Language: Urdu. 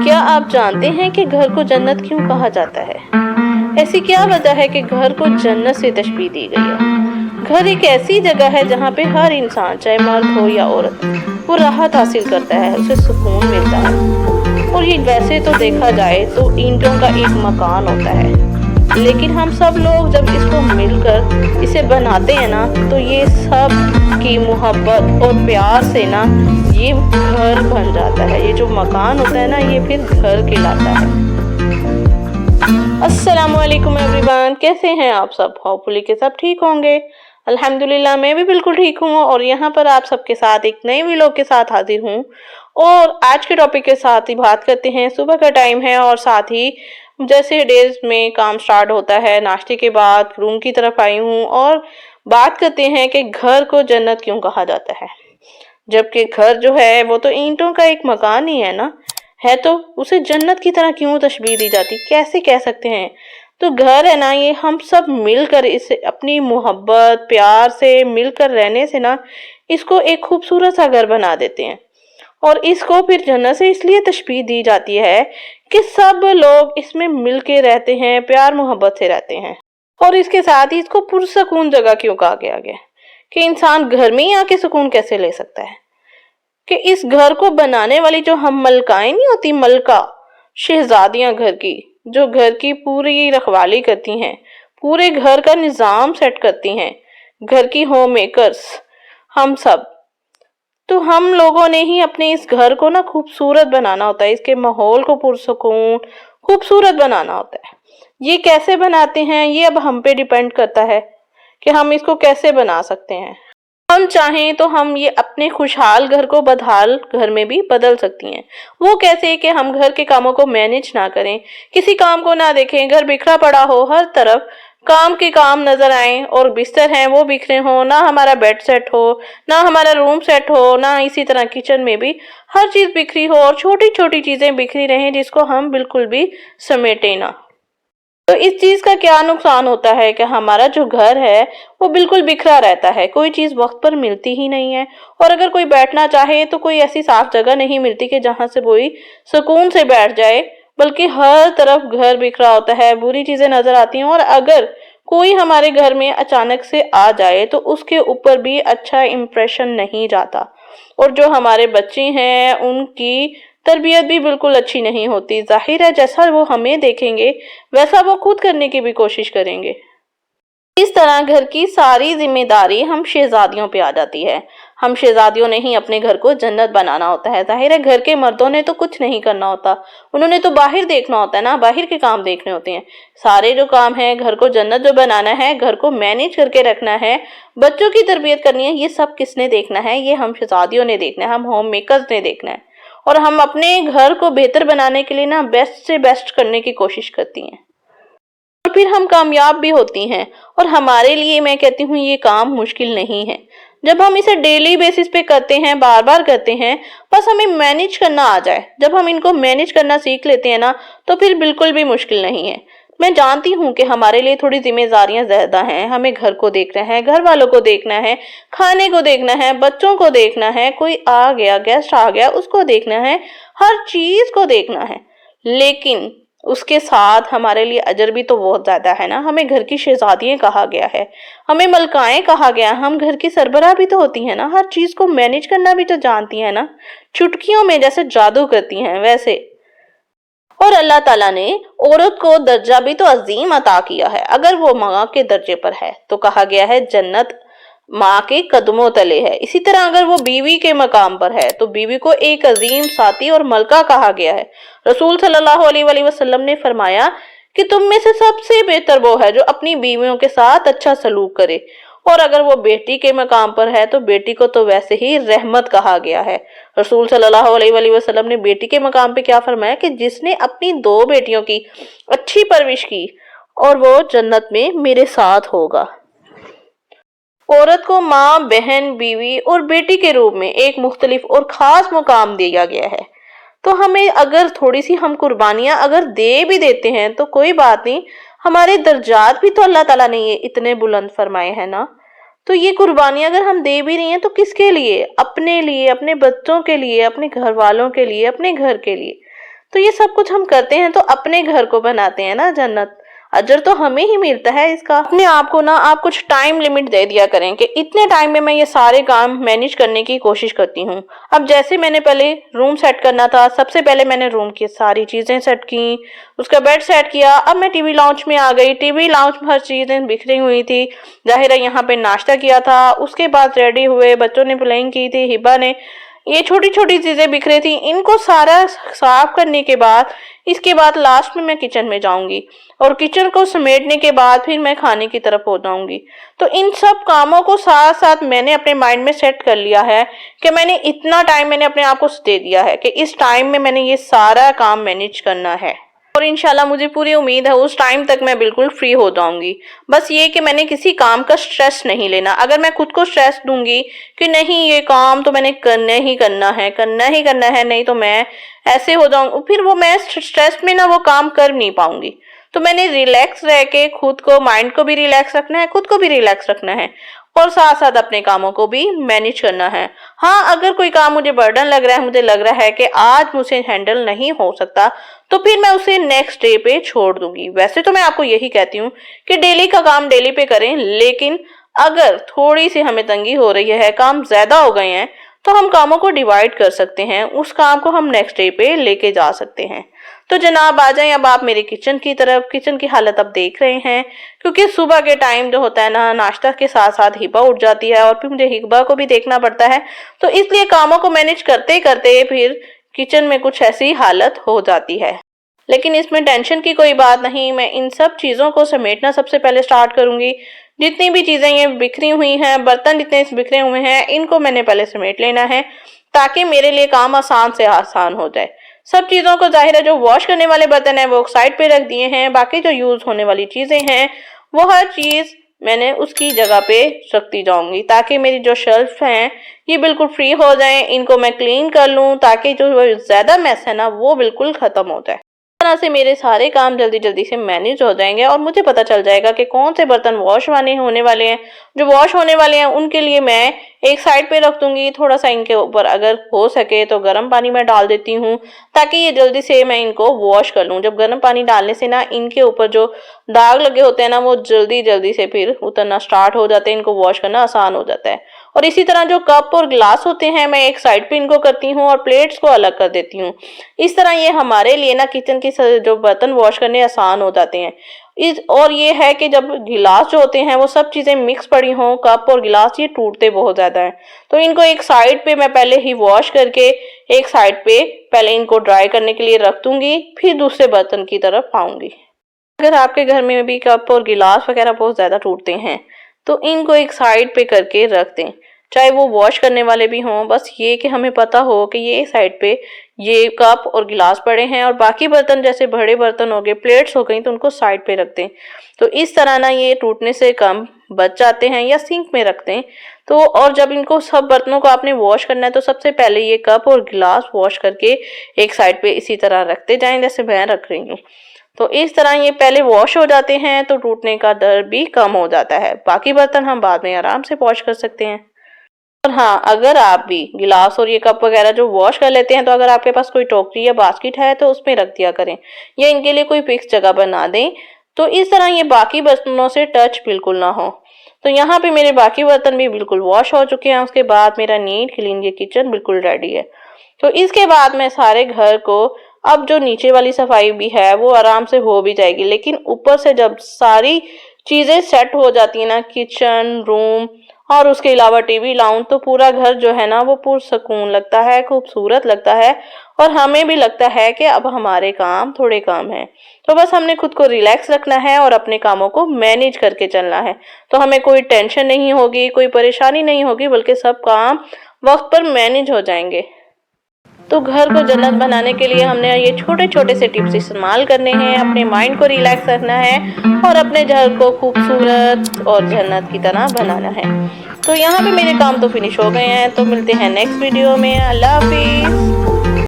کیا آپ جانتے ہیں کہ گھر کو جنت کیوں کہا جاتا ہے؟ ایسی کیا وجہ ہے کہ گھر کو جنت سے تشبیہ دی گئی ہے؟ گھر ایک ایسی جگہ ہے جہاں پہ ہر انسان، چاہے مرد ہو یا عورت، وہ راحت حاصل کرتا ہے، اسے سکون ملتا ہے۔ اور یہ ویسے تو دیکھا جائے تو اینٹوں کا ایک مکان ہوتا ہے، لیکن ہم سب لوگ جب اس کو مل کر اسے بناتے ہیں نا، تو یہ سب کی محبت اور پیار سے نا یہ گھر بن جاتا ہے۔ یہ جو مکان ہوتا ہے نا، یہ پھر گھر کہلاتا ہے۔ السلام علیکم ایوری ون، کیسے ہیں آپ سب؟ ہوپفلی کہ سب ٹھیک ہوں گے۔ الحمدللہ میں بھی بالکل ٹھیک ہوں، اور یہاں پر آپ سب کے ساتھ ایک نئے ویلوگ کے ساتھ حاضر ہوں، اور آج کے ٹاپک کے ساتھ ہی بات کرتے ہیں۔ صبح کا ٹائم ہے اور ساتھ ہی جیسے ڈیز میں کام سٹارٹ ہوتا ہے، ناشتے کے بعد روم کی طرف آئی ہوں اور بات کرتے ہیں کہ گھر کو جنت کیوں کہا جاتا ہے، جبکہ گھر جو ہے وہ تو اینٹوں کا ایک مکان ہی ہے نا، ہے تو اسے جنت کی طرح کیوں تشبیہ دی جاتی، کیسے کہہ سکتے ہیں؟ تو گھر ہے نا، یہ ہم سب مل کر اسے اپنی محبت پیار سے مل کر رہنے سے نا اس کو ایک خوبصورت سا گھر بنا دیتے ہیں، اور اس کو پھر جنت سے اس لیے تشبیہ دی جاتی ہے کہ سب لوگ اس میں مل کے رہتے ہیں، پیار محبت سے رہتے ہیں۔ اور اس کے ساتھ ہی اس کو پرسکون جگہ کیوں کہا گیا کہ انسان گھر میں ہی آ کے سکون کیسے لے سکتا ہے؟ کہ اس گھر کو بنانے والی جو ہم ملکائیں نہیں ہوتی، ملکہ شہزادیاں گھر کی، جو گھر کی پوری رکھوالی کرتی ہیں، پورے گھر کا نظام سیٹ کرتی ہیں، گھر کی ہوم میکرز ہم سب، تو ہم لوگوں نے ہی اپنے اس گھر کو نا خوبصورت بنانا ہوتا ہے، اس کے ماحول کو پرسکون خوبصورت بنانا ہوتا ہے۔ یہ کیسے بناتے ہیں، یہ اب ہم پہ ڈیپینڈ کرتا ہے کہ ہم اس کو کیسے بنا سکتے ہیں۔ ہم چاہیں تو ہم یہ اپنے خوشحال گھر کو بدحال گھر میں بھی بدل سکتی ہیں۔ وہ کیسے کہ ہم گھر کے کاموں کو مینج نہ کریں، کسی کام کو نہ دیکھیں، گھر بکھرا پڑا ہو، ہر طرف کام کے کام نظر آئیں، اور بستر ہیں وہ بکھرے ہوں، نہ ہمارا بیڈ سیٹ ہو، نہ ہمارا روم سیٹ ہو، نہ اسی طرح کچن میں بھی ہر چیز بکھری ہو، اور چھوٹی چھوٹی چیزیں بکھری رہیں جس کو ہم بالکل بھی سمیٹیں نہ۔ تو اس چیز کا کیا نقصان ہوتا ہے کہ ہمارا جو گھر ہے وہ بالکل بکھرا رہتا ہے، کوئی چیز وقت پر ملتی ہی نہیں ہے، اور اگر کوئی بیٹھنا چاہے تو کوئی ایسی صاف جگہ نہیں ملتی کہ جہاں سے کوئی سکون سے بیٹھ جائے، بلکہ ہر طرف گھر بکھرا ہوتا ہے، بری چیزیں نظر آتی ہیں، اور اگر کوئی ہمارے گھر میں اچانک سے آ جائے تو اس کے اوپر بھی اچھا امپریشن نہیں جاتا، اور جو ہمارے بچے ہیں ان کی تربیت بھی بالکل اچھی نہیں ہوتی۔ ظاہر ہے جیسا وہ ہمیں دیکھیں گے ویسا وہ خود کرنے کی بھی کوشش کریں گے۔ اس طرح گھر کی ساری ذمہ داری ہم شہزادیوں پہ آ جاتی ہے۔ ہم شہزادیوں نے ہی اپنے گھر کو جنت بنانا ہوتا ہے۔ ظاہر ہے گھر کے مردوں نے تو کچھ نہیں کرنا ہوتا، انہوں نے تو باہر دیکھنا ہوتا ہے نا، باہر کے کام دیکھنے ہوتے ہیں۔ سارے جو کام ہیں، گھر کو جنت جو بنانا ہے، گھر کو مینج کر کے رکھنا ہے، بچوں کی تربیت کرنی ہے، یہ سب کس نے دیکھنا ہے؟ یہ ہم شہزادیوں نے دیکھنا ہے، ہم ہوم میکرز نے دیکھنا ہے، اور ہم اپنے گھر کو بہتر بنانے کے لیے نا بیسٹ سے بیسٹ کرنے کی کوشش کرتی ہیں، اور پھر ہم کامیاب بھی ہوتی ہیں۔ اور ہمارے لیے میں کہتی ہوں یہ کام مشکل نہیں ہے، جب ہم اسے ڈیلی بیسس پہ کرتے ہیں، بار بار کرتے ہیں، بس ہمیں مینج کرنا آ جائے، جب ہم ان کو مینج کرنا سیکھ لیتے ہیں نا تو پھر بالکل بھی مشکل نہیں ہے۔ میں جانتی ہوں کہ ہمارے لیے تھوڑی ذمہ داریاں زیادہ ہیں، ہمیں گھر کو دیکھنا ہے، گھر والوں کو دیکھنا ہے، کھانے کو دیکھنا ہے، بچوں کو دیکھنا ہے، کوئی آ گیا، گیسٹ آ گیا، اس کو دیکھنا ہے، ہر چیز کو دیکھنا ہے، لیکن اس کے ساتھ ہمارے لیے اجر بھی تو بہت زیادہ ہے نا۔ ہمیں گھر کی شہزادیاں کہا گیا ہے، ہمیں ملکائیں کہا گیا، ہم گھر کی سربراہ بھی تو ہوتی ہیں نا، ہر چیز کو مینج کرنا بھی تو جانتی ہیں نا، چٹکیوں میں جیسے جادو کرتی ہیں ویسے۔ اور اللہ تعالیٰ نے عورت کو درجہ بھی تو عظیم عطا کیا ہے، اگر وہ ماں کے درجے پر ہے تو کہا گیا ہے جنت ماں کے قدموں تلے ہے، اسی طرح اگر وہ بیوی کے مقام پر ہے تو بیوی کو ایک عظیم ساتھی اور ملکہ کہا گیا ہے۔ رسول صلی اللہ علیہ وآلہ وسلم نے فرمایا کہ تم میں سے سب سے بہتر وہ ہے جو اپنی بیویوں کے ساتھ اچھا سلوک کرے، اور اگر وہ بیٹی کے مقام پر ہے تو بیٹی کو تو ویسے ہی رحمت کہا گیا ہے۔ رسول صلی اللہ علیہ وآلہ وسلم نے بیٹی کے مقام پہ کیا فرمایا کہ جس نے اپنی 2 بیٹیوں کی اچھی پرورش کی اور وہ جنت میں میرے ساتھ ہوگا۔ عورت کو ماں، بہن، بیوی اور بیٹی کے روپ میں ایک مختلف اور خاص مقام دیا گیا ہے، تو ہمیں اگر تھوڑی سی ہم قربانیاں اگر دے بھی دیتے ہیں تو کوئی بات نہیں، ہمارے درجات بھی تو اللہ تعالیٰ نے یہ اتنے بلند فرمائے ہیں نا، تو یہ قربانیاں اگر ہم دے بھی رہی ہیں تو کس کے لیے؟ اپنے لیے، اپنے بچوں کے لیے، اپنے گھر والوں کے لیے، اپنے گھر کے لیے۔ تو یہ سب کچھ ہم کرتے ہیں تو اپنے گھر کو بناتے ہیں نا جنت، اجر تو ہمیں ہی ملتا ہے اس کا۔ اپنے آپ کو نا آپ کچھ ٹائم لمٹ دے دیا کریں کہ اتنے ٹائم میں یہ سارے کام مینج کرنے کی کوشش کرتی ہوں۔ اب جیسے میں نے پہلے روم سیٹ کرنا تھا، سب سے پہلے میں نے روم کی ساری چیزیں سیٹ کی، اس کا بیڈ سیٹ کیا۔ اب میں ٹی وی لاؤنج میں آ گئی، ٹی وی لاؤنج میں ہر چیزیں بکھری ہوئی تھی، ظاہر ہے یہاں پہ ناشتہ کیا تھا، اس کے بعد ریڈی ہوئے، بچوں نے پلینگ کی تھی، ہبا نے، یہ چھوٹی چھوٹی چیزیں بکھرے تھی، ان کو سارا صاف کرنے کے بعد اس کے بعد لاسٹ میں کچن میں جاؤں گی، اور کچن کو سمیٹنے کے بعد پھر میں کھانے کی طرف ہو جاؤں گی۔ تو ان سب کاموں کو ساتھ ساتھ میں نے اپنے مائنڈ میں سیٹ کر لیا ہے کہ میں نے اتنا ٹائم میں نے اپنے آپ کو دے دیا ہے کہ اس ٹائم میں نے یہ سارا کام مینج کرنا ہے، اور انشاءاللہ مجھے پوری امید ہے اس ٹائم تک میں بالکل فری ہو جاؤں گی۔ بس یہ کہ میں نے کسی کام کا سٹریس نہیں لینا۔ اگر میں خود کو سٹریس دوں گی کہ نہیں یہ کام تو میں نے کرنا ہی کرنا ہے، کرنا ہی کرنا ہے، نہیں تو میں ایسے ہو جاؤں، پھر وہ میں سٹریس میں نا وہ کام کر نہیں پاؤں گی۔ تو میں نے ریلیکس رہ کے خود کو، مائنڈ کو بھی ریلیکس رکھنا ہے، خود کو بھی ریلیکس رکھنا ہے، اور ساتھ ساتھ اپنے کاموں کو بھی مینج کرنا ہے۔ ہاں اگر کوئی کام مجھے برڈن لگ رہا ہے، مجھے لگ رہا ہے کہ آج مجھے ہینڈل نہیں ہو سکتا، تو پھر میں اسے نیکسٹ ڈے پہ چھوڑ دوں گی۔ ویسے تو میں آپ کو یہی کہتی ہوں کہ ڈیلی کا کام ڈیلی پہ کریں، لیکن اگر تھوڑی سی ہمیں تنگی ہو رہی ہے، کام زیادہ ہو گئے ہیں، تو ہم کاموں کو ڈیوائیڈ کر سکتے ہیں، اس کام کو ہم نیکسٹ ڈے پہ لے کے جا سکتے ہیں۔ تو جناب آ جائیں اب آپ میرے کچن کی طرف۔ کچن کی حالت اب دیکھ رہے ہیں، کیونکہ صبح کے ٹائم جو ہوتا ہے نا، ناشتہ کے ساتھ ساتھ ہبا اٹھ جاتی ہے، اور پھر مجھے ہبا کو بھی دیکھنا پڑتا ہے، تو اس لیے کاموں کو مینج کرتے کرتے پھر کچن میں کچھ ایسی حالت ہو جاتی ہے۔ لیکن اس میں ٹینشن کی کوئی بات نہیں، میں ان سب چیزوں کو سمیٹنا سب سے پہلے سٹارٹ کروں گی۔ جتنی بھی چیزیں یہ بکھری ہوئی ہیں، برتن جتنے بکھرے ہوئے ہیں، ان کو میں نے پہلے سمیٹ لینا ہے، تاکہ میرے لیے کام آسان سے آسان ہو جائے۔ سب چیزوں کو ظاہر ہے جو واش کرنے والے برتن ہیں وہ سائڈ پہ رکھ دیے ہیں، باقی جو یوز ہونے والی چیزیں ہیں وہ ہر چیز میں نے اس کی جگہ پہ رکھتی جاؤں گی، تاکہ میری جو شیلف ہیں یہ بالکل فری ہو جائیں، ان کو میں کلین کر لوں، تاکہ جو زیادہ میس ہے نا وہ بالکل ختم ہو جائے۔ اس طرح سے میرے سارے کام جلدی جلدی سے مینج ہو جائیں گے، اور مجھے پتا چل جائے گا کہ کون سے برتن واش ہونے والے ہیں۔ جو واش ہونے والے ہیں ان کے لیے میں ایک سائڈ پہ رکھ دوں گی، تھوڑا سا ان کے اوپر اگر ہو سکے تو گرم پانی میں ڈال دیتی ہوں، تاکہ یہ جلدی سے میں ان کو واش کر لوں۔ جب گرم پانی ڈالنے سے نا ان کے اوپر جو داغ لگے ہوتے ہیں نا وہ جلدی جلدی سے پھر اترنا سٹارٹ ہو جاتے ہیں، ان کو واش کرنا آسان ہو جاتا ہے۔ اور اسی طرح جو کپ اور گلاس ہوتے ہیں میں ایک سائڈ پہ ان کو کرتی ہوں، اور پلیٹس کو الگ کر دیتی ہوں۔ اس طرح یہ ہمارے لیے نا کچن کی جو برتن واش کرنے آسان ہو جاتے ہیں۔ اور یہ ہے کہ جب گلاس جو ہوتے ہیں وہ سب چیزیں مکس پڑی ہوں، کپ اور گلاس یہ ٹوٹتے بہت زیادہ ہیں، تو ان کو ایک سائڈ پہ میں پہلے ہی واش کر کے ایک سائڈ پہ پہلے ان کو ڈرائی کرنے کے لیے رکھ دوں گی، پھر دوسرے برتن کی طرف آؤں گی۔ اگر آپ کے گھر میں بھی کپ اور گلاس وغیرہ بہت زیادہ ٹوٹتے ہیں تو ان کو ایک سائڈ پہ کر کے رکھ دیں، چاہے وہ واش کرنے والے بھی ہوں، بس یہ کہ ہمیں پتا ہو کہ یہ سائڈ پہ یہ کپ اور گلاس پڑے ہیں، اور باقی برتن جیسے بڑے برتن ہو گئے، پلیٹس ہو گئی، تو ان کو سائڈ پہ رکھ دیں۔ تو اس طرح نا یہ ٹوٹنے سے کم بچ جاتے ہیں، یا سنک میں رکھ دیں۔ تو اور جب ان کو سب برتنوں کو آپ نے واش کرنا ہے تو سب سے پہلے یہ کپ اور گلاس واش کر کے ایک سائڈ پہ اسی طرح رکھتے جائیں جیسے میں رکھ رہی ہوں۔ تو اس طرح یہ پہلے واش ہو جاتے ہیں تو ٹوٹنے کا ڈر بھی کم ہو جاتا ہے، باقی برتن ہم بعد میں آرام سے واش کر سکتے ہیں۔ اور ہاں اگر آپ بھی گلاس اور یہ کپ وغیرہ جو واش کر لیتے ہیں تو اگر آپ کے پاس کوئی ٹوکری یا باسکٹ ہے تو اس میں رکھ دیا کریں، یا ان کے لیے کوئی فکس جگہ بنا دیں، تو اس طرح یہ باقی برتنوں سے ٹچ بالکل نہ ہو۔ تو یہاں پہ میرے باقی برتن بھی بالکل واش ہو چکے ہیں، اس کے بعد میرا نیٹ کلین یہ کچن بالکل ریڈی ہے۔ تو اس کے بعد میں سارے گھر کو، اب جو نیچے والی صفائی بھی ہے وہ آرام سے ہو بھی جائے گی، لیکن اوپر سے جب ساری چیزیں سیٹ ہو جاتی ہیں نا، کچن، روم اور اس کے علاوہ ٹی وی لاؤنج، تو پورا گھر جو ہے نا وہ پرسکون لگتا ہے، خوبصورت لگتا ہے، اور ہمیں بھی لگتا ہے کہ اب ہمارے کام تھوڑے کام ہیں۔ تو بس ہم نے خود کو ریلیکس رکھنا ہے اور اپنے کاموں کو مینج کر کے چلنا ہے، تو ہمیں کوئی ٹینشن نہیں ہوگی، کوئی پریشانی نہیں ہوگی، بلکہ سب کام وقت پر مینج ہو جائیں گے۔ تو گھر کو جنت بنانے کے لیے ہم نے یہ چھوٹے چھوٹے سے ٹپس استعمال کرنے ہیں، اپنے مائنڈ کو ریلیکس رکھنا ہے، اور اپنے گھر کو خوبصورت اور جنت کی طرح بنانا ہے۔ تو یہاں پہ میرے کام تو فنش ہو گئے ہیں، تو ملتے ہیں نیکسٹ ویڈیو میں۔ اللہ حافظ۔